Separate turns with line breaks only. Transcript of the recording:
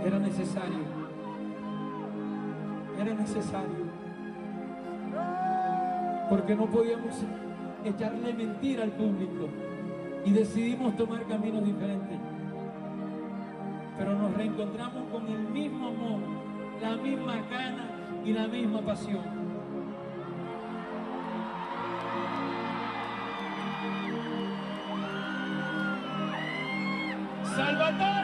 Era necesario. Era necesario. Porque no podíamos echarle mentira al público. Y decidimos tomar caminos diferentes. Pero nos reencontramos con el mismo amor, la misma gana y la misma pasión. ¡Salvatore!